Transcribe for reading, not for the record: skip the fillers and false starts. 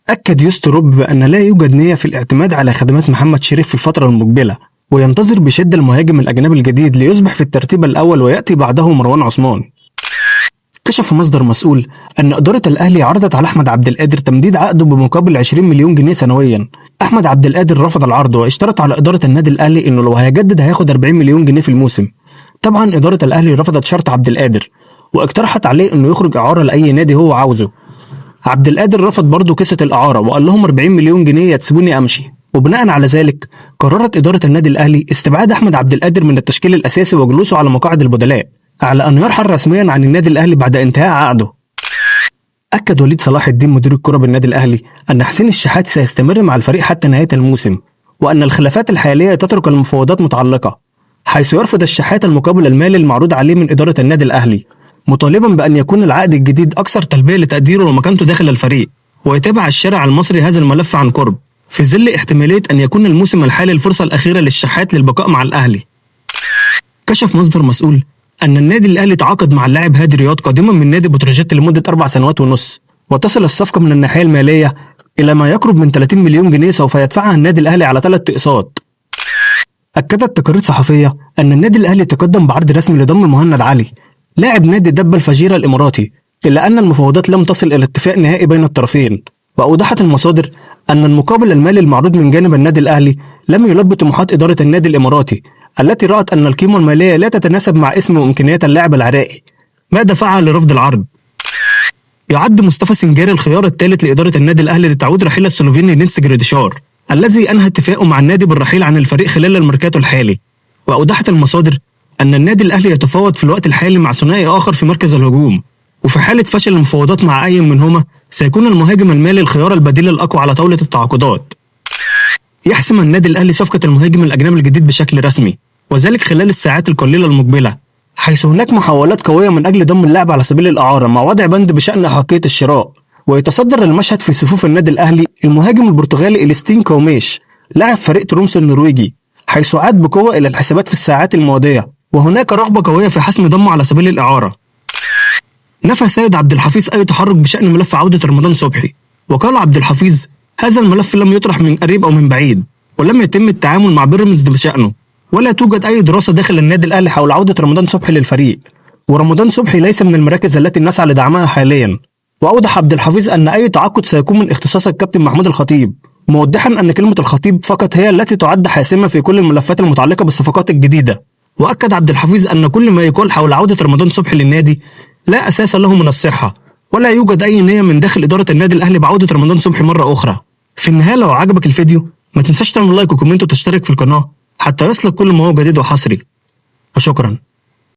أكد يستروب بأن لا يوجد نية في الاعتماد على خدمات محمد شريف في الفترة المقبلة، وينتظر بشدة المهاجم الأجنبي الجديد ليصبح في الترتيب الأول ويأتي بعده مروان عثمان. كشف مصدر مسؤول أن إدارة الأهلي عرضت على أحمد عبد القادر تمديد عقده بمقابل 20 مليون جنيه سنويا. أحمد عبد القادر رفض العرض واشترط على إدارة النادي الأهلي إنه لو هيجدد هياخد 40 مليون جنيه في الموسم. طبعا إدارة الأهلي رفضت شرط عبد القادر واقترحت عليه إنه يخرج إعارة لأي نادي هو عاوزه. عبد القادر رفض برضه قصة الإعارة وقال لهم 40 مليون جنيه يا تسيبوني أمشي، وبناء على ذلك قررت إدارة النادي الأهلي استبعاد أحمد عبد القادر من التشكيل الأساسي وجلوسه على مقاعد البدلاء، على أن يرحل رسميا عن النادي الأهلي بعد انتهاء عقده. أكد وليد صلاح الدين مدير الكرة بالنادي الأهلي أن حسين الشحات سيستمر مع الفريق حتى نهاية الموسم، وأن الخلافات الحالية تترك المفاوضات متعلقة، حيث يرفض الشحات المقابل المالي المعروض عليه من إدارة النادي الأهلي، مطالبا بأن يكون العقد الجديد أكثر تلبية لتقديره ومكانته داخل الفريق. ويتابع الشارع المصري هذا الملف عن قرب في ظل احتمالية أن يكون الموسم الحالي الفرصة الأخيرة للشحات للبقاء مع الأهلي. كشف مصدر مسؤول أن النادي الأهلي تعاقد مع اللاعب هادي رياض قادما من نادي بتروجيت لمدة 4 سنوات ونص، وتصل الصفقة من الناحية المالية إلى ما يقرب من 30 مليون جنيه سوف يدفعها النادي الأهلي على 3 أقساط. أكدت تقارير صحفية أن النادي الأهلي تقدم بعرض رسمي لضم مهند علي لاعب نادي دبة الفجيرة الإماراتي، إلا أن المفاوضات لم تصل إلى اتفاق نهائي بين الطرفين. وأوضحت المصادر أن المقابل المالي المعروض من جانب النادي الأهلي لم يلبي طموحات إدارة النادي الإماراتي التي رأت أن القيمة المالية لا تتناسب مع اسم وإمكانيات اللاعب العراقي، ما دفعها لرفض العرض. يعد مصطفى سنجاري الخيار الثالث لإدارة النادي الأهلي لتعويض رحيل السلوفيني نينس جريديشار الذي أنهى اتفاقه مع النادي بالرحيل عن الفريق خلال الميركاتو الحالي. وأوضحت المصادر أن النادي الأهلي يتفاوض في الوقت الحالي مع ثنائي آخر في مركز الهجوم، وفي حالة فشل المفاوضات مع أي منهما سيكون المهاجم المالي الخيار البديل الأقوى على طاولة التعاقدات. يحسم النادي الأهلي صفقة المهاجم الأجنبي الجديد بشكل رسمي، وذلك خلال الساعات القليلة المقبلة، حيث هناك محاولات قوية من أجل ضم اللاعب على سبيل الإعارة مع وضع بند بشأن أحقية الشراء. ويتصدر المشهد في صفوف النادي الأهلي المهاجم البرتغالي إليستين كوميش لاعب فريق ترومسو النرويجي، حيث عاد بقوة إلى الحسابات في الساعات الماضية، وهناك رغبة قوية في حسم ضمه على سبيل الإعارة. نفى سيد عبد الحفيظ أي تحرك بشأن ملف عودة رمضان صبحي، وقال عبد الحفيظ هذا الملف لم يطرح من قريب أو من بعيد، ولم يتم التعامل مع بيراميدز بشأنه، ولا توجد أي دراسة داخل النادي الأهلي حول عودة رمضان صبحي للفريق، ورمضان صبحي ليس من المراكز التي نسعى لدعمها حاليا. وأوضح عبد الحفيظ أن أي تعاقد سيكون من اختصاص الكابتن محمود الخطيب، موضحا أن كلمة الخطيب فقط هي التي تعد حاسمة في كل الملفات المتعلقة بالصفقات الجديدة. وأكد عبد الحفيظ أن كل ما يقال حول عودة رمضان صبحي للنادي لا أساس له من الصحة، ولا يوجد أي نية من داخل إدارة النادي الأهلي بعودة رمضان صبحي مرة أخرى. في النهاية لو عجبك الفيديو ما تنساش تعمل لايك وكومنت وتشترك في القناة حتى يصلك كل ما هو جديد وحصري، وشكرا.